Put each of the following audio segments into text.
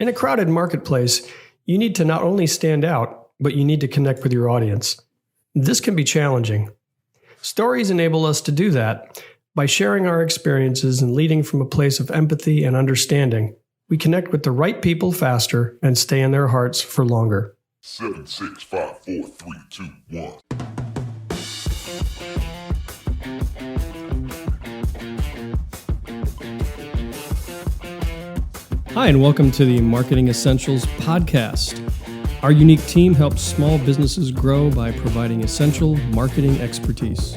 In a crowded marketplace, you need to not only stand out, but you need to connect with your audience. This can be challenging. Stories enable us to do that. By sharing our experiences and leading from a place of empathy and understanding, we connect with the right people faster and stay in their hearts for longer. 7, 6, 5, 4, 3, 2, 1. Hi, and welcome to the Marketing Essentials podcast. Our unique team helps small businesses grow by providing essential marketing expertise.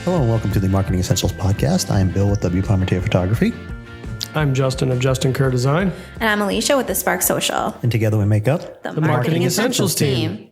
Hello and welcome to the Marketing Essentials podcast. I am Bill with W. Palmer Photography. I'm Justin of Justin Kerr Design. And I'm Alicia with the Spark Social. And together we make up the Marketing Essentials team.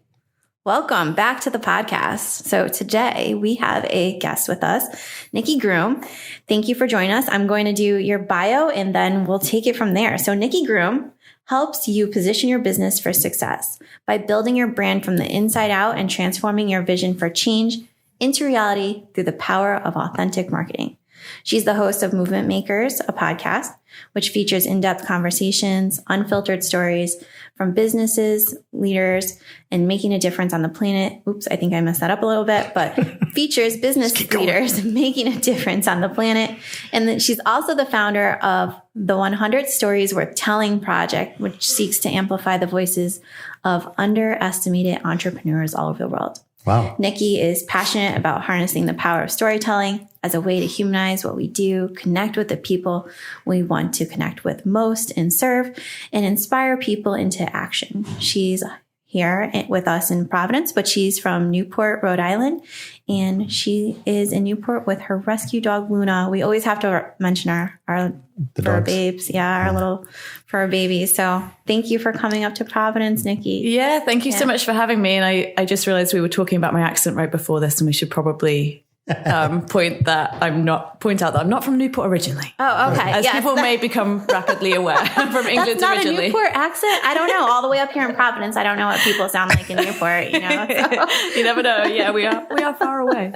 Welcome back to the podcast. So today we have a guest with us, Nikki Groom. Thank you for joining us. I'm going to do your bio and then we'll take it from there. So Nikki Groom helps you position your business for success by building your brand from the inside out and transforming your vision for change into reality through the power of authentic marketing. She's the host of Movement Makers, a podcast, which features in-depth conversations, unfiltered stories from businesses, leaders, and making a difference on the planet. Oops, I think I messed that up a little bit, but features business leaders making a difference on the planet. And then she's also the founder of the 100 Stories Worth Telling project, which seeks to amplify the voices of underestimated entrepreneurs all over the world. Wow. Nikki is passionate about harnessing the power of storytelling as a way to humanize what we do, connect with the people we want to connect with most and serve, and inspire people into action. She's here with us in Providence, but she's from Newport, Rhode Island, and she is in Newport with her rescue dog, Luna. We always have to mention our fur dogs. Babes. Yeah, our little fur babies. So thank you for coming up to Providence, Nikki. Yeah, thank you so much for having me. And I just realized we were talking about my accent right before this, and we should probably point out that I'm not from Newport originally. Oh, okay. As people may become rapidly aware from England That's not originally. a Newport accent. I don't know. All the way up here in Providence, I don't know what people sound like in Newport. You know, so. You never know. Yeah, we are far away.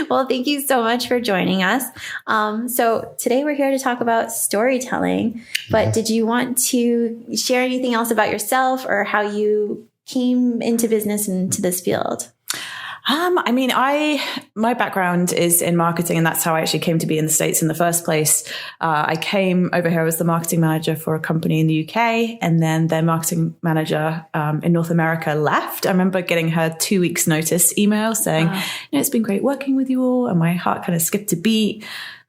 Well, thank you so much for joining us. So today we're here to talk about storytelling. But did you want to share anything else about yourself or how you came into business into this field? My background is in marketing, and that's how I actually came to be in the States in the first place. I came over here as the marketing manager for a company in the UK, and then their marketing manager in North America left. I remember getting her 2 weeks notice email saying, it's been great working with you all. And my heart kind of skipped a beat.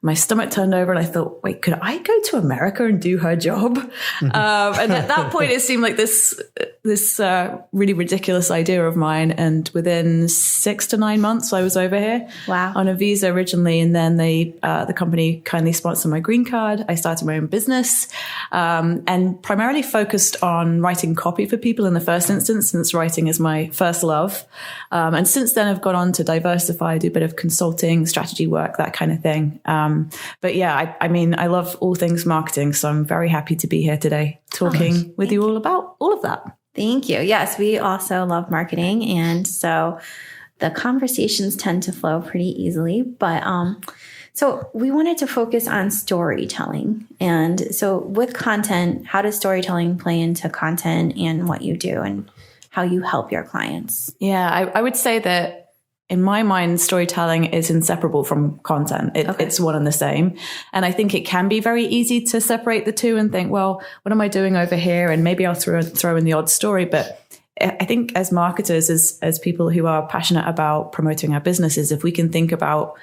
My stomach turned over and I thought, wait, could I go to America and do her job? And at that point, it seemed like this really ridiculous idea of mine. And within 6 to 9 months, I was over here. Wow. On a visa originally. And then the company kindly sponsored my green card. I started my own business and primarily focused on writing copy for people in the first instance, since writing is my first love. And since then, I've gone on to diversify, do a bit of consulting, strategy work, that kind of thing. But yeah, I love all things marketing. So I'm very happy to be here today talking with you all about all of that. Thank you. Yes, we also love marketing. And so the conversations tend to flow pretty easily. But so we wanted to focus on storytelling. And so with content, how does storytelling play into content and what you do and how you help your clients? Yeah, I would say that in my mind, storytelling is inseparable from content. It's one and the same. And I think it can be very easy to separate the two and think, well, what am I doing over here? And maybe I'll throw in the odd story. But I think as marketers, as people who are passionate about promoting our businesses, if we can think about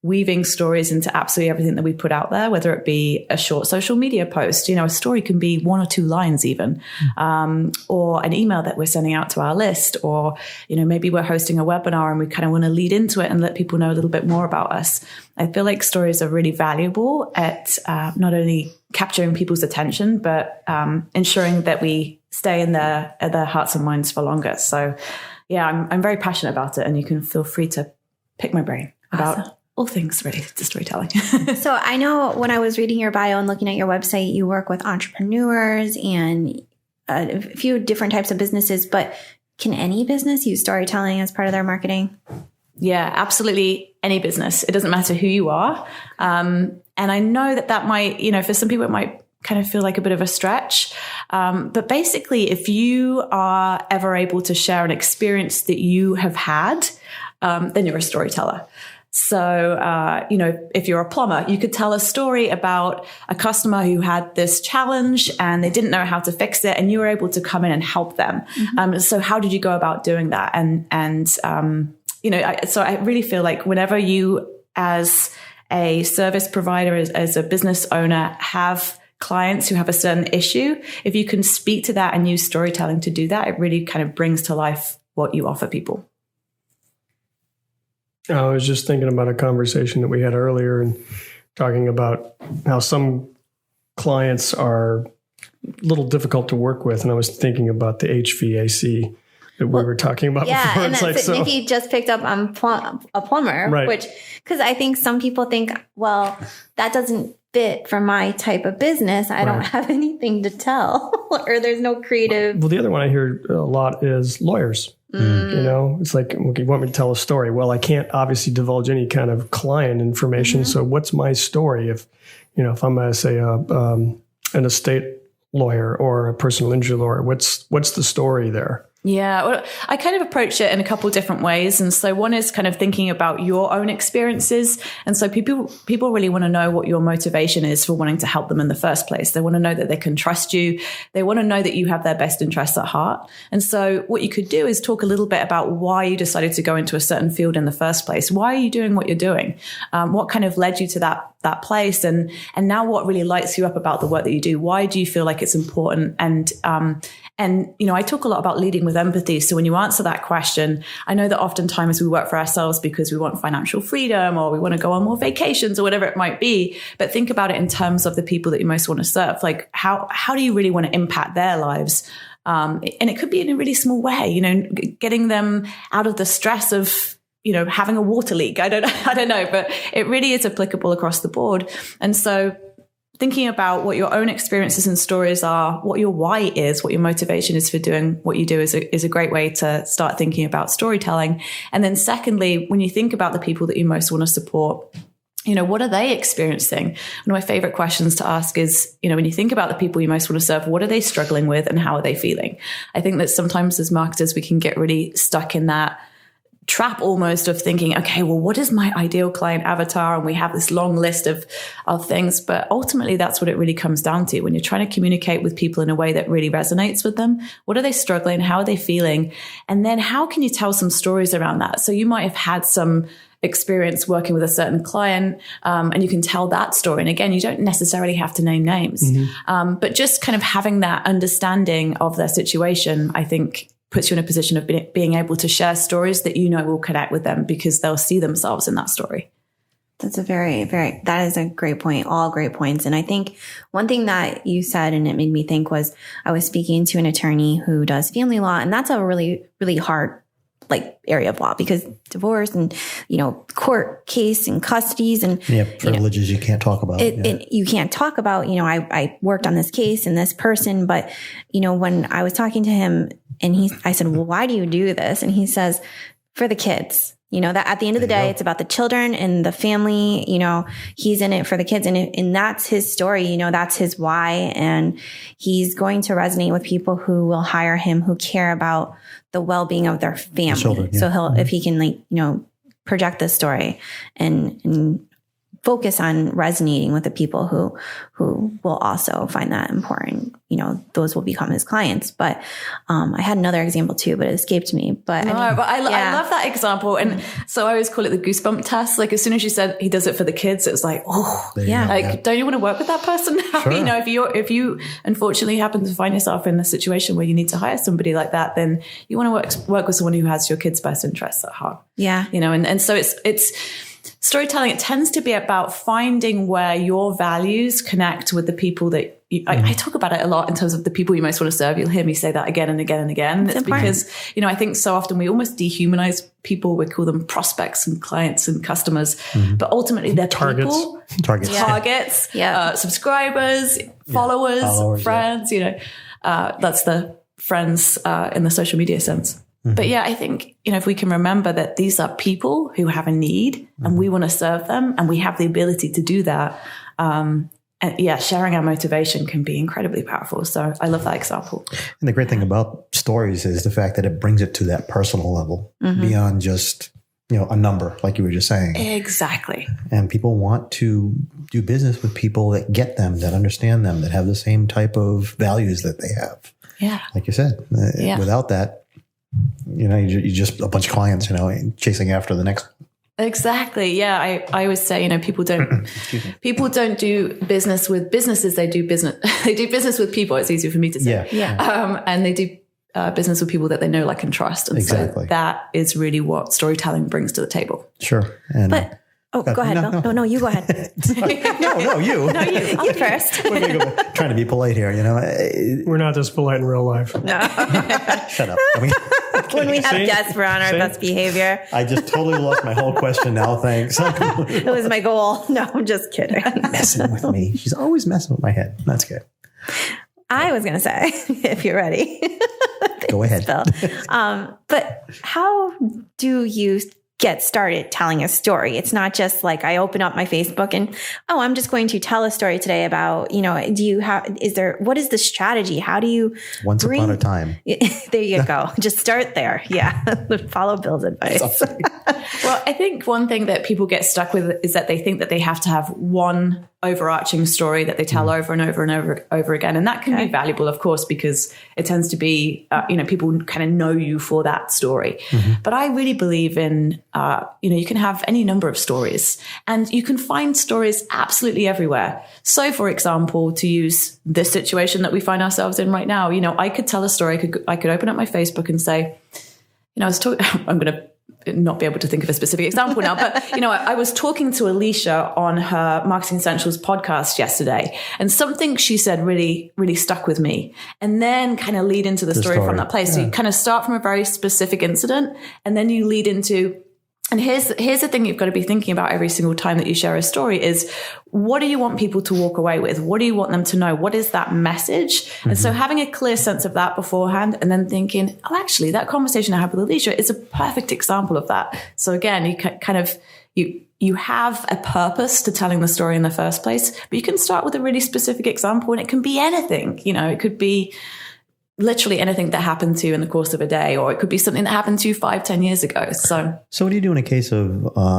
weaving stories into absolutely everything that we put out there, whether it be a short social media post, a story can be 1 or 2 lines even, or an email that we're sending out to our list, or, maybe we're hosting a webinar and we kind of want to lead into it and let people know a little bit more about us. I feel like stories are really valuable at not only capturing people's attention, but ensuring that we stay in their hearts and minds for longer. So yeah, I'm very passionate about it, and you can feel free to pick my brain about all things related to storytelling. So I know when I was reading your bio and looking at your website, you work with entrepreneurs and a few different types of businesses, but can any business use storytelling as part of their marketing? Yeah, absolutely. any business. It doesn't matter who you are. And I know that might, for some people, it might kind of feel like a bit of a stretch. But basically, if you are ever able to share an experience that you have had, then you're a storyteller. So, if you're a plumber, you could tell a story about a customer who had this challenge and they didn't know how to fix it, and you were able to come in and help them. So how did you go about doing that? So I really feel like whenever you, as a service provider, as a business owner, have clients who have a certain issue, if you can speak to that and use storytelling to do that, it really kind of brings to life what you offer people. I was just thinking about a conversation that we had earlier and talking about how some clients are a little difficult to work with. And I was thinking about the HVAC that we were talking about before. And that's Nikki just picked up on a plumber, right. Which, because I think some people think, well, that doesn't fit for my type of business. I don't have anything to tell, or there's no creative. Well, the other one I hear a lot is lawyers. It's like, okay, you want me to tell a story? Well, I can't obviously divulge any kind of client information. So what's my story? If I'm going to say an estate lawyer or a personal injury lawyer, what's the story there? Yeah, well, I kind of approach it in a couple of different ways. And so one is kind of thinking about your own experiences. And so people really want to know what your motivation is for wanting to help them in the first place. They want to know that they can trust you. They want to know that you have their best interests at heart. And so what you could do is talk a little bit about why you decided to go into a certain field in the first place. Why are you doing what you're doing? What kind of led you to that place? And now what really lights you up about the work that you do? Why do you feel like it's important? And I talk a lot about leading with empathy. So when you answer that question, I know that oftentimes we work for ourselves because we want financial freedom or we want to go on more vacations or whatever it might be. But think about it in terms of the people that you most want to serve. Like how do you really want to impact their lives? And it could be in a really small way, getting them out of the stress of, having a water leak. I don't know, but it really is applicable across the board. And so thinking about what your own experiences and stories are, what your why is, what your motivation is for doing what you do is a great way to start thinking about storytelling. And then secondly, when you think about the people that you most want to support, what are they experiencing? One of my favorite questions to ask is, when you think about the people you most want to serve, what are they struggling with and how are they feeling? I think that sometimes as marketers, we can get really stuck in that trap almost of thinking, okay, well, what is my ideal client avatar? And we have this long list of things, but ultimately that's what it really comes down to. When you're trying to communicate with people in a way that really resonates with them, what are they struggling? How are they feeling? And then how can you tell some stories around that? So you might have had some experience working with a certain client, and you can tell that story. And again, you don't necessarily have to name names, but just kind of having that understanding of their situation, I think puts you in a position of being able to share stories that will connect with them because they'll see themselves in that story. That's that is a great point. All great points. And I think one thing that you said, and it made me think, was I was speaking to an attorney who does family law, and that's a really, really hard area of law because divorce and, court case and custodies and privileges you can't talk about. You can't talk about, I worked on this case and this person, but, when I was talking to him and I said, well, why do you do this? And he says, for the kids. That at the end of the day, it's about the children and the family, he's in it for the kids. And that's his story, that's his why. And he's going to resonate with people who will hire him, who care about the well-being of their family. Children, yeah. So if he can project this story and focus on resonating with the people who will also find that important, those will become his clients. But I had another example too, but it escaped me. But I love that example. And so I always call it the goosebump test. Like as soon as you said he does it for the kids, it was like, don't you want to work with that person now? Sure. If you unfortunately happen to find yourself in a situation where you need to hire somebody like that, then you want to work with someone who has your kids' best interests at heart. Yeah. And so it's storytelling. It tends to be about finding where your values connect with the people that I talk about it a lot in terms of the people you most want to serve. You'll hear me say that again and again and again. It's because, I think so often we almost dehumanize people. We call them prospects and clients and customers, but ultimately they're people, targets, subscribers, followers, friends, that's the friends in the social media sense. But yeah, I think, if we can remember that these are people who have a need and we want to serve them and we have the ability to do that. And sharing our motivation can be incredibly powerful. So I love that example. And the great thing about stories is the fact that it brings it to that personal level beyond just, a number, like you were just saying. Exactly. And people want to do business with people that get them, that understand them, that have the same type of values that they have. Yeah. Like you said, without that, you're just a bunch of clients, chasing after the next. Exactly. Yeah. I always say, people don't do business with businesses. They do business with people. It's easier for me to say. Yeah. And they do business with people that they know, like and trust. And exactly. So that is really what storytelling brings to the table. Sure. And go ahead. No, you go ahead. No, you. No, you first. Trying to be polite here, We're not this polite in real life. No. Shut up. When we have guests, we're on our best behavior. I just totally lost my whole question now. Thanks. It was my goal. No, I'm just kidding. Messing with me. She's always messing with my head. That's good. I was going to say, if you're ready. Go ahead. But how do you get started telling a story? It's not just like I open up my Facebook and, I'm just going to tell a story today about, what is the strategy? How do you Once upon a time. There you go. Just start there. Yeah. Follow Bill's advice. Well, I think one thing that people get stuck with is that they think that they have to have one overarching story that they tell over and over and over again. And that can be valuable, of course, because it tends to be, people kind of know you for that story. But I really believe in, you can have any number of stories and you can find stories absolutely everywhere. So for example, to use this situation that we find ourselves in right now, I could tell a story. I could open up my Facebook and say, I'm going to not be able to think of a specific example now, but I was talking to Alicia on her Marketing Essentials podcast yesterday, and something she said really, really stuck with me, and then kind of lead into the story from that place. So you kind of start from a very specific incident, and then you lead into. And here's the thing you've got to be thinking about every single time that you share a story is, what do you want people to walk away with? What do you want them to know? What is that message? And so having a clear sense of that beforehand and then thinking, actually, that conversation I had with Alicia is a perfect example of that. So again, you kind of, you have a purpose to telling the story in the first place, but you can start with a really specific example and it can be anything. It could be literally anything that happened to you in the course of a day, or it could be something that happened to you 5-10 years ago. So what do you do in a case of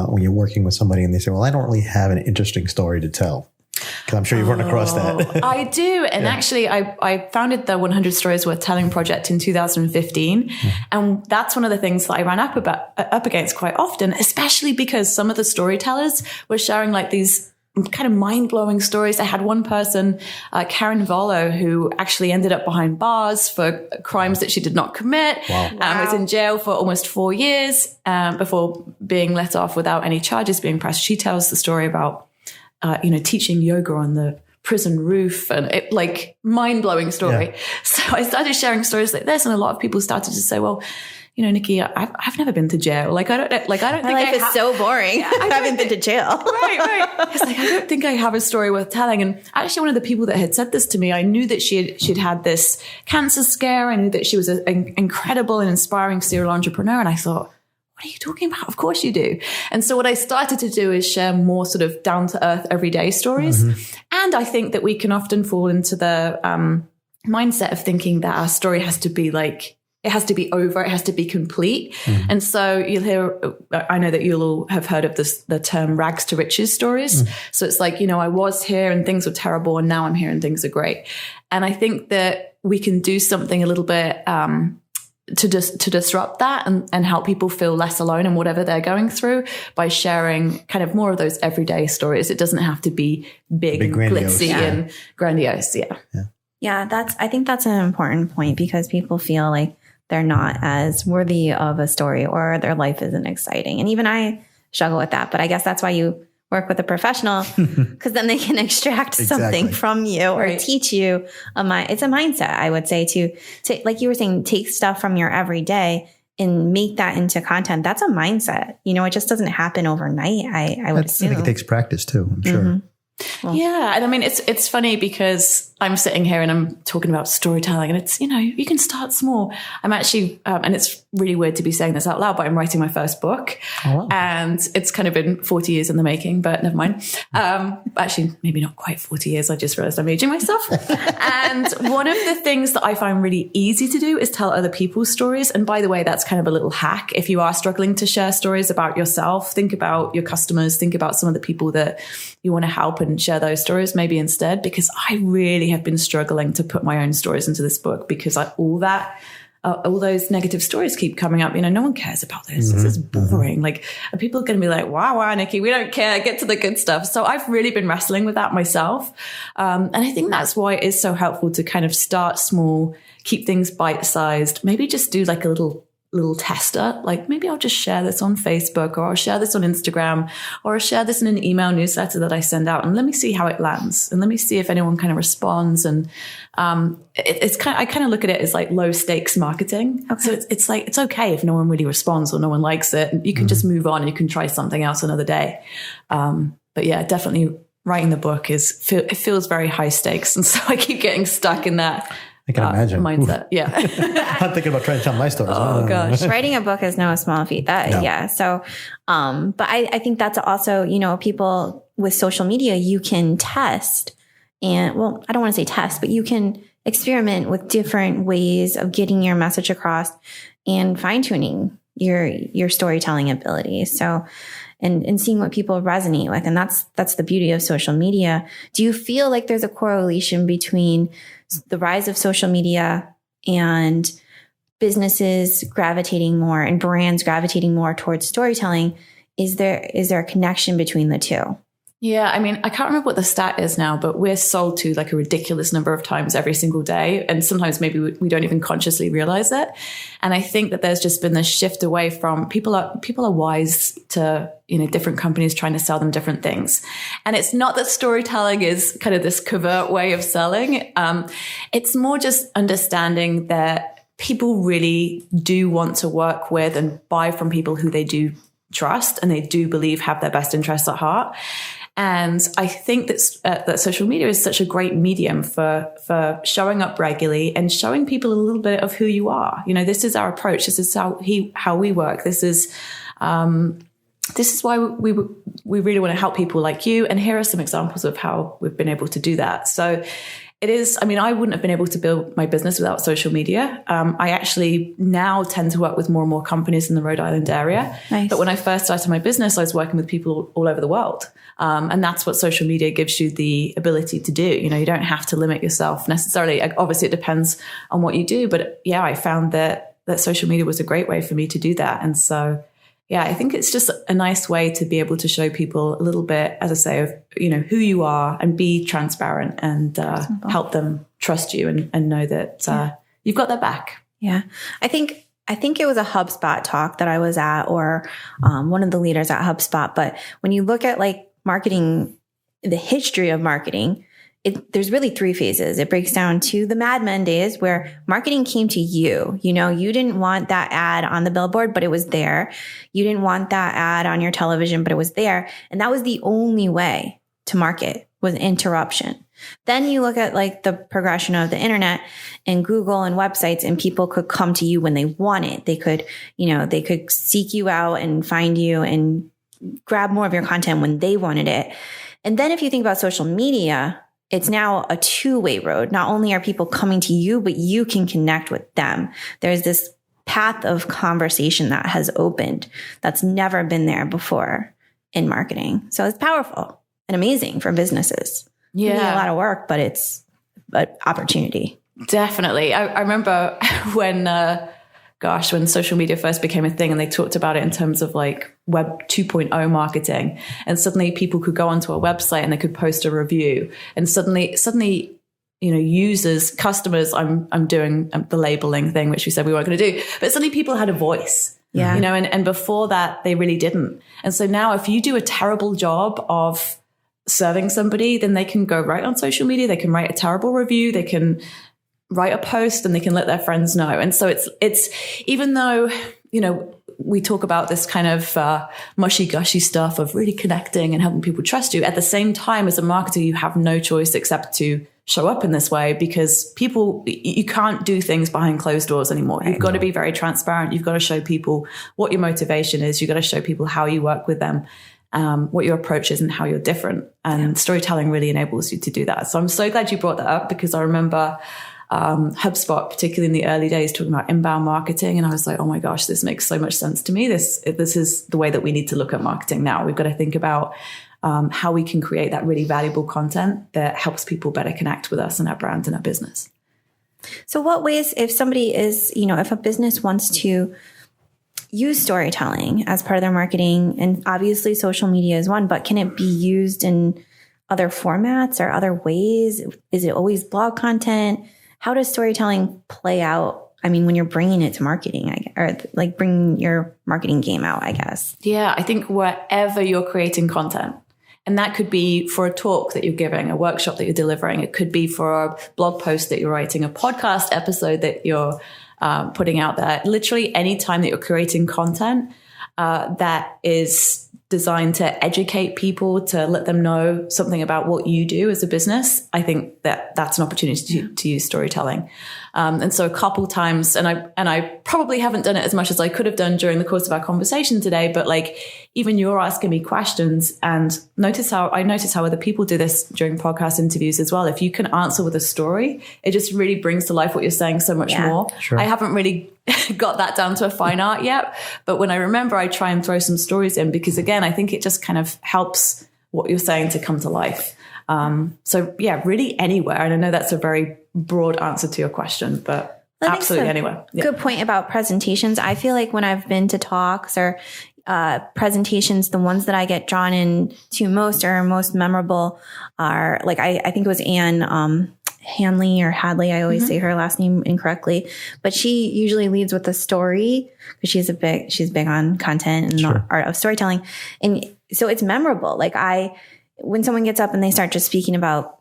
when you're working with somebody and they say, well, I don't really have an interesting story to tell? Because I'm sure you've run across that. I do. And actually, I founded the 100 Stories Worth Telling project in 2015. And that's one of the things that I ran up against quite often, especially because some of the storytellers were sharing like these kind of mind-blowing stories. I had one person, Karen Volo, who actually ended up behind bars for crimes that she did not commit. Wow. Was in jail for almost 4 years before being let off without any charges being pressed. She tells the story about, teaching yoga on the prison roof, and mind-blowing story. Yeah. So I started sharing stories like this, and a lot of people started to say, well, Nikki, I've never been to jail. I don't think my life is so boring. I haven't been to jail. Right. It's I don't think I have a story worth telling. And actually, one of the people that had said this to me, I knew that she'd had this cancer scare. I knew that she was an incredible and inspiring serial entrepreneur. And I thought, what are you talking about? Of course you do. And so what I started to do is share more sort of down to earth, everyday stories. And I think that we can often fall into the mindset of thinking that our story has to be it has to be over. It has to be complete. And so you'll hear, I know that you'll all have heard of the term rags to riches stories. So it's I was here and things were terrible and now I'm here and things are great. And I think that we can do something a little bit to disrupt that and help people feel less alone in whatever they're going through by sharing kind of more of those everyday stories. It doesn't have to be big and glitzy and grandiose. Yeah. I think that's an important point, because people feel like they're not as worthy of a story or their life isn't exciting. And even I struggle with that, but I guess that's why you work with a professional, because then they can extract something from you or teach you. It's a mindset, I would say, to like you were saying, take stuff from your everyday and make that into content. That's a mindset. It just doesn't happen overnight. I would assume. I think it takes practice too, I'm sure. Yeah. And I mean, it's funny because I'm sitting here and I'm talking about storytelling, and it's, you can start small. I'm actually, and it's really weird to be saying this out loud, but I'm writing my first book. Oh, wow. And it's kind of been 40 years in the making, but never mind. Actually, maybe not quite 40 years. I just realized I'm aging myself. And one of the things that I find really easy to do is tell other people's stories. And by the way, that's kind of a little hack. If you are struggling to share stories about yourself, think about your customers, think about some of the people that you want to help and share those stories maybe instead, because I really have been struggling to put my own stories into this book because all those negative stories keep coming up. No one cares about this. This is boring. Like, and people are going to be like, wow, Nikki, we don't care. Get to the good stuff. So I've really been wrestling with that myself. And I think that's why it is so helpful to kind of start small, keep things bite-sized, maybe just do like a little tester. Like, maybe I'll just share this on Facebook, or I'll share this on Instagram, or I'll share this in an email newsletter that I send out, and let me see how it lands. And let me see if anyone kind of responds. And I kind of look at it as like low stakes marketing. Okay. So it's like, it's okay if no one really responds or no one likes it. You can just move on and you can try something else another day. But yeah, definitely writing the book it feels very high stakes. And so I keep getting stuck in that. I can imagine. Mindset. Yeah. I'm thinking about trying to tell my stories. Oh gosh. Writing a book is no small feat. No. Yeah. So, but I think that's also, people with social media, you can test and, well, I don't want to say test, but you can experiment with different ways of getting your message across and fine tuning your storytelling abilities. So, and seeing what people resonate with. And that's the beauty of social media. Do you feel like there's a correlation between the rise of social media and businesses gravitating more and brands gravitating more towards storytelling? Is there a connection between the two? Yeah, I mean, I can't remember what the stat is now, but we're sold to like a ridiculous number of times every single day. And sometimes maybe we don't even consciously realize it. And I think that there's just been this shift away from people are wise to, different companies trying to sell them different things. And it's not that storytelling is kind of this covert way of selling. It's more just understanding that people really do want to work with and buy from people who they do trust and they do believe have their best interests at heart. And I think that social media is such a great medium for showing up regularly and showing people a little bit of who you are. This is our approach. This is how we work. This is why we really want to help people like you. And here are some examples of how we've been able to do that. So it is, I wouldn't have been able to build my business without social media. I actually now tend to work with more and more companies in the Rhode Island area. Nice. But when I first started my business, I was working with people all over the world. And that's what social media gives you the ability to do. You don't have to limit yourself necessarily. Obviously, it depends on what you do. But yeah, I found that social media was a great way for me to do that. And so, yeah, I think it's just a nice way to be able to show people a little bit, as I say, of, who you are and be transparent and help them trust you and know that you've got their back. Yeah. I think it was a HubSpot talk that I was at, or one of the leaders at HubSpot. But when you look at like marketing, the history of marketing, there's really three phases. It breaks down to the Mad Men days where marketing came to you. You didn't want that ad on the billboard, but it was there. You didn't want that ad on your television, but it was there. And that was the only way to market, was interruption. Then you look at like the progression of the internet and Google and websites, and people could come to you when they want it. They could, they could seek you out and find you and grab more of your content when they wanted it. And then if you think about social media, it's now a two-way road. Not only are people coming to you, but you can connect with them. There's this path of conversation that has opened that's never been there before in marketing. So it's powerful and amazing for businesses. Yeah. It's a lot of work, but it's an opportunity. Definitely. I remember when social media first became a thing and they talked about it in terms of like web 2.0 marketing, and suddenly people could go onto a website and they could post a review, and suddenly, users, customers, I'm doing the labeling thing, which we said we weren't going to do, but suddenly people had a voice. Yeah. And before that they really didn't. And so now if you do a terrible job of serving somebody, then they can go right on social media, they can write a terrible review, they can write a post, and they can let their friends know. And so it's even though we talk about this kind of mushy gushy stuff of really connecting and helping people trust you. At the same time, as a marketer, you have no choice except to show up in this way, because you can't do things behind closed doors anymore. You've got to be very transparent. You've got to show people what your motivation is. You've got to show people how you work with them, what your approach is and how you're different. And storytelling really enables you to do that. So I'm so glad you brought that up, because I remember HubSpot, particularly in the early days, talking about inbound marketing. And I was like, oh my gosh, this makes so much sense to me. This is the way that we need to look at marketing now. We've got to think about how we can create that really valuable content that helps people better connect with us and our brand and our business. So what ways, if somebody is, if a business wants to use storytelling as part of their marketing, and obviously social media is one, but can it be used in other formats or other ways? Is it always blog content? How does storytelling play out? I mean, when you're bringing it to marketing, or like bringing your marketing game out, I guess. Yeah, I think wherever you're creating content, and that could be for a talk that you're giving, a workshop that you're delivering. It could be for a blog post that you're writing, a podcast episode that you're putting out there. Literally any time that you're creating content that is designed to educate people, to let them know something about what you do as a business, I think that that's an opportunity to use storytelling. And so a couple times, and I probably haven't done it as much as I could have done during the course of our conversation today, but like even you're asking me questions, and I notice how other people do this during podcast interviews as well. If you can answer with a story, it just really brings to life what you're saying so much more. Sure. I haven't really got that down to a fine art yet, but when I remember, I try and throw some stories in, because again, I think it just kind of helps what you're saying to come to life. So yeah, really anywhere. And I know that's a very broad answer to your question, but absolutely anywhere. Yeah. Good point about presentations. I feel like when I've been to talks or presentations, the ones that I get drawn into most or most memorable are like, I think it was Anne Hanley or Hadley. I always say her last name incorrectly, but she usually leads with a story, because she's big on content and the art of storytelling. And so it's memorable. Like when someone gets up and they start just speaking about,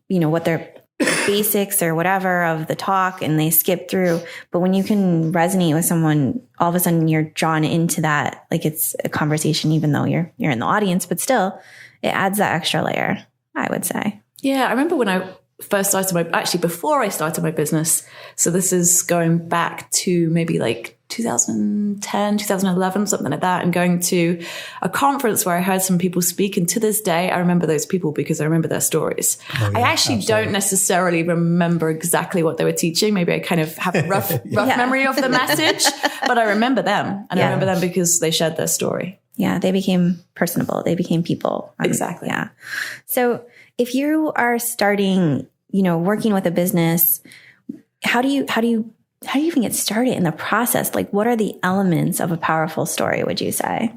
what their basics or whatever of the talk, and they skip through, but when you can resonate with someone, all of a sudden you're drawn into that. Like it's a conversation, even though you're in the audience, but still it adds that extra layer, I would say. Yeah. I remember when I first started before I started my business. So this is going back to maybe like 2010, 2011, something like that, and going to a conference where I heard some people speak. And to this day, I remember those people because I remember their stories. Oh, yeah, I actually don't necessarily remember exactly what they were teaching. Maybe I kind of have a rough memory of the message, but I remember them. And I remember them because they shared their story. Yeah, they became personable. They became people. Exactly. Yeah. So if you are starting, working with a business, how do you even get started in the process? Like, what are the elements of a powerful story, would you say?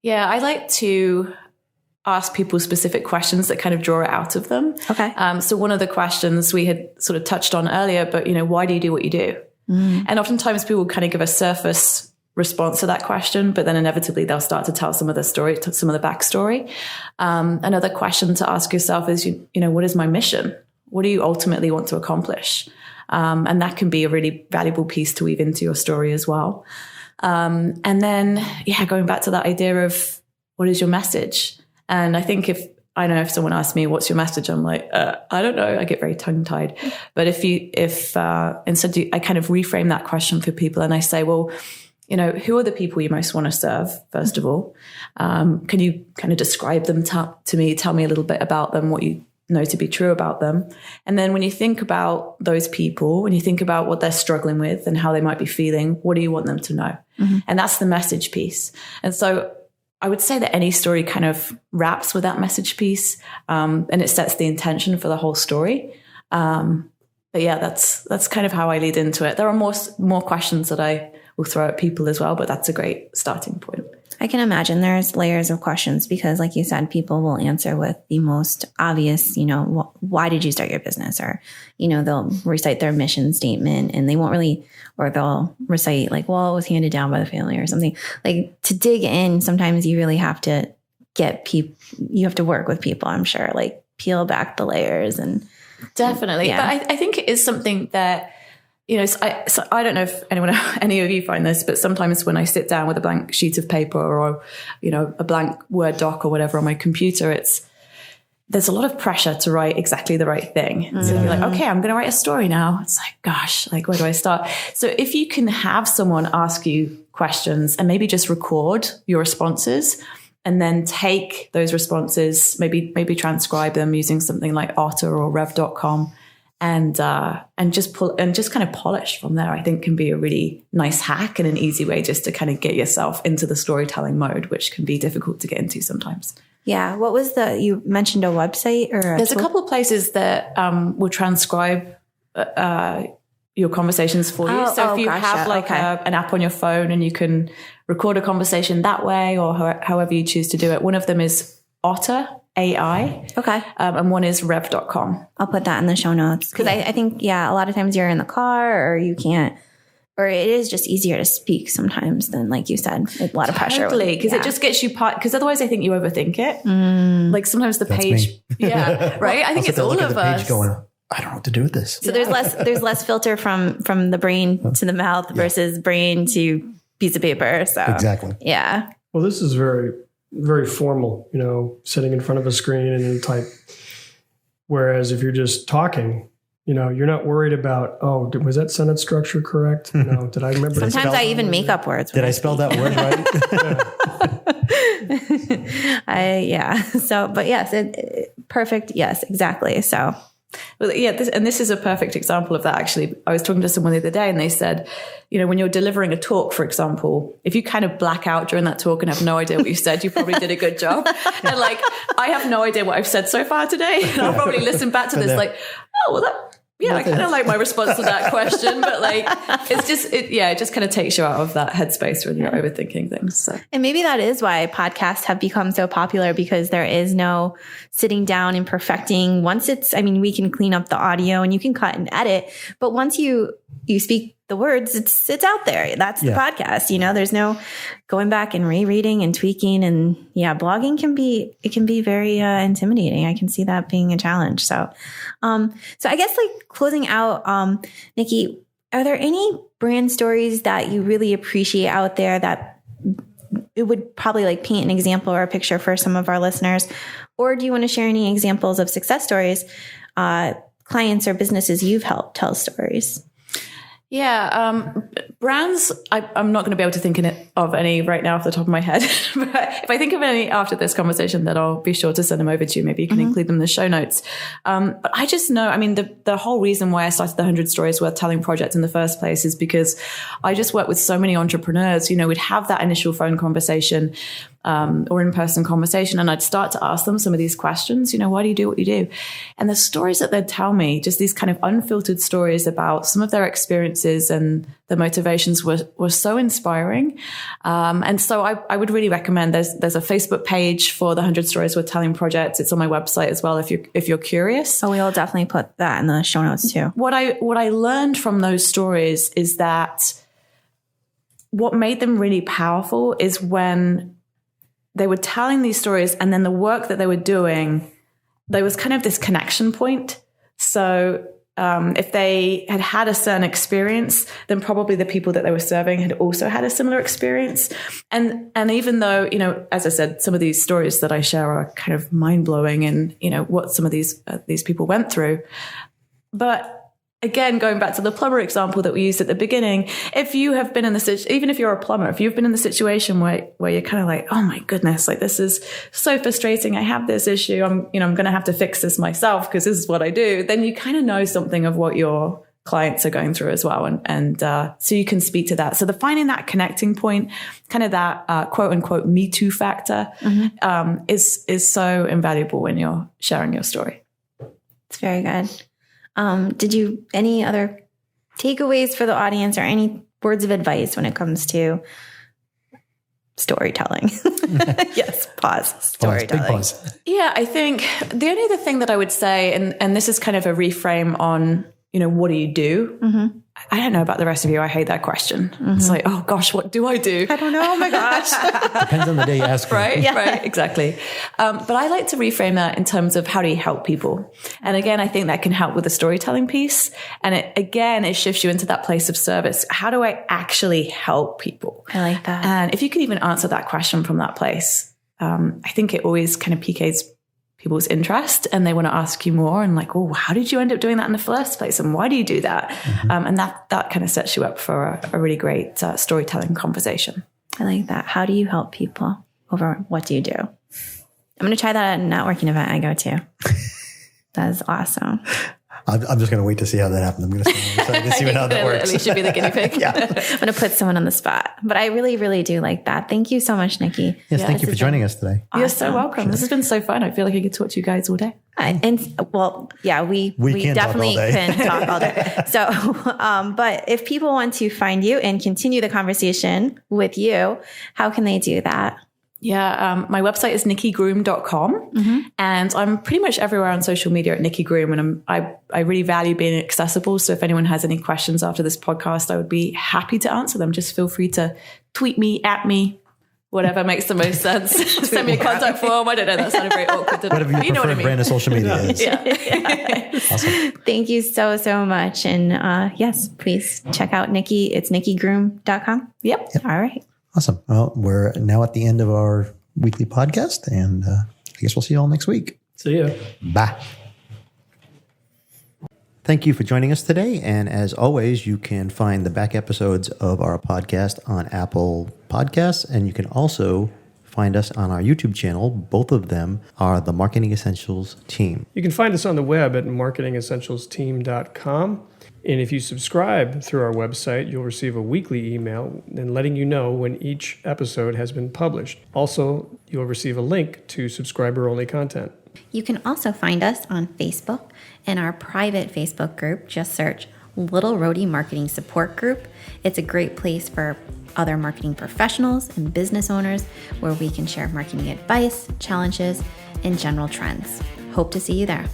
Yeah, I like to ask people specific questions that kind of draw it out of them. Okay. So one of the questions we had sort of touched on earlier, but, why do you do what you do? And oftentimes people kind of give a surface response to that question, but then inevitably they'll start to tell some of the story, some of the backstory. Another question to ask yourself is, what is my mission? What do you ultimately want to accomplish? And that can be a really valuable piece to weave into your story as well. And then, going back to that idea of what is your message? And I think if someone asks me, what's your message? I'm like, I don't know. I get very tongue tied. But if instead I kind of reframe that question for people and I say, well, who are the people you most want to serve, first of all? Can you kind of describe them to me? Tell me a little bit about them, what you know to be true about them. And then when you think about those people, when you think about what they're struggling with and how they might be feeling, what do you want them to know? And that's the message piece. And so I would say that any story kind of wraps with that message piece, and it sets the intention for the whole story. But yeah, that's kind of how I lead into it. There are more questions that I will throw at people as well, but that's a great starting point. I can imagine there's layers of questions because, like you said, people will answer with the most obvious, why did you start your business? Or, they'll recite their mission statement and they won't really, or they'll recite like, well, it was handed down by the family or something. Like, to dig in, sometimes you really have to you have to work with people, I'm sure, like peel back the layers and. Definitely. Yeah. But I think it is something that So I don't know if any of you find this, but sometimes when I sit down with a blank sheet of paper or, a blank Word doc or whatever on my computer, there's a lot of pressure to write exactly the right thing. So you're like, okay, I'm going to write a story now. It's like, gosh, like, where do I start? So if you can have someone ask you questions and maybe just record your responses and then take those responses, maybe transcribe them using something like Otter or rev.com and just kind of polish from there, I think can be a really nice hack and an easy way just to kind of get yourself into the storytelling mode, which can be difficult to get into sometimes. Yeah. What was you mentioned a website or there's a couple of places that will transcribe your conversations for you. So if you have an app on your phone and you can record a conversation that way or however you choose to do it. One of them is Otter AI. Okay. And one is rev.com. I'll put that in the show notes because I think, a lot of times you're in the car or you can't, or it is just easier to speak sometimes than, like you said, a lot of pressure. Totally, because it just gets you because otherwess I think you overthink it. Like sometimes the page, right? I think it's all of us. Going, I don't know what to do with this. So there's less filter from the brain to the mouth versus brain to piece of paper. So exactly. Yeah. Well, this is very, very formal, sitting in front of a screen and you type. Whereas if you're just talking, you're not worried about, was that sentence structure correct? Did I remember? Sometimes I even make up words. Did I spell that word right? So, but yes, perfect. Yes, exactly. So. Well, this is a perfect example of that. Actually, I was talking to someone the other day and they said, when you're delivering a talk, for example, if you kind of black out during that talk and have no idea what you said, you probably did a good job. And like, I have no idea what I've said so far today. And I'll probably listen back to this like, I kind of like my response to that question, but like, it's just, it just kind of takes you out of that headspace when you're overthinking things. So. And maybe that is why podcasts have become so popular because there is no sitting down and perfecting. Once we can clean up the audio and you can cut and edit, but once you speak the words, it's out there. That's the podcast. There's no going back and rereading and tweaking. And blogging can be very intimidating. I can see that being a challenge. So I guess like closing out, Nikki, are there any brand stories that you really appreciate out there that it would probably like paint an example or a picture for some of our listeners? Or do you want to share any examples of success stories, clients or businesses you've helped tell stories? Yeah, brands, I'm not going to be able to think of any right now off the top of my head. But if I think of any after this conversation, then I'll be sure to send them over to you. Maybe you can include them in the show notes. But I just know, the whole reason why I started the 100 Stories Worth Telling project in the first place is because I just work with so many entrepreneurs. We'd have that initial phone conversation or in-person conversation. And I'd start to ask them some of these questions, why do you do what you do? And the stories that they'd tell me, just these kind of unfiltered stories about some of their experiences and their motivations were so inspiring. And so I would really recommend there's a Facebook page for the 100 Stories Worth Telling project. It's on my website as well if you're curious. Oh, we'll definitely put that in the show notes too. What I learned from those stories is that what made them really powerful is when they were telling these stories and then the work that they were doing, there was kind of this connection point. So if they had a certain experience, then probably the people that they were serving had also had a similar experience. And even though, as I said, some of these stories that I share are kind of mind blowing and, what some of these people went through. But again, going back to the plumber example that we used at the beginning, if you have been in even if you're a plumber, if you've been in the situation where you're kind of like, oh my goodness, like this is so frustrating. I have this issue. I'm going to have to fix this myself because this is what I do. Then you kind of know something of what your clients are going through as well. And so you can speak to that. So finding that connecting point, kind of that quote unquote Me Too factor is so invaluable when you're sharing your story. It's very good. Any other takeaways for the audience or any words of advice when it comes to storytelling? Yes, pause. Storytelling. Big pause. Yeah, I think the only other thing that I would say, and this is kind of a reframe on, what do you do? I don't know about the rest of you. I hate that question. It's like, oh gosh, what do I do? I don't know. Oh my gosh. Depends on the day you ask. Right, right, exactly. But I like to reframe that in terms of how do you help people? And again, I think that can help with the storytelling piece. And it shifts you into that place of service. How do I actually help people? I like that. And if you can even answer that question from that place, I think it always kind of piques people's interest and they want to ask you more and like, oh, how did you end up doing that in the first place? And why do you do that? And that kind of sets you up for a really great storytelling conversation. I like that. How do you help people over what do you do? I'm going to try that at a networking event I go to. That is awesome. I'm just going to wait to see how that happens. I'm going to see how that works. You should be the guinea pig. I'm going to put someone on the spot. But I really, really do like that. Thank you so much, Nikki. Yes, thank you for joining us today. Awesome. You're so welcome. Sure. This has been so fun. I feel like I could talk to you guys all day. We definitely can talk all day. So, but if people want to find you and continue the conversation with you, how can they do that? Yeah, my website is nikkigroom.com and I'm pretty much everywhere on social media at Nikki Groom, and I really value being accessible. So if anyone has any questions after this podcast, I would be happy to answer them. Just feel free to tweet me, at me, whatever makes the most sense. Send me a contact form. I don't know, that sounded very awkward. Whatever your preferred brand of social media is. Awesome. Thank you so, so much. And yes, please check out Nikki. It's nikkigroom.com. Yep. All right. Awesome. Well, we're now at the end of our weekly podcast, and I guess we'll see you all next week. See ya. Bye. Thank you for joining us today. And as always, you can find the back episodes of our podcast on Apple Podcasts, and you can also find us on our YouTube channel. Both of them are the Marketing Essentials team. You can find us on the web at marketingessentialsteam.com. And if you subscribe through our website, you'll receive a weekly email and letting you know when each episode has been published. Also, you'll receive a link to subscriber-only content. You can also find us on Facebook in our private Facebook group. Just search Little Roadie Marketing Support Group. It's a great place for other marketing professionals and business owners where we can share marketing advice, challenges, and general trends. Hope to see you there.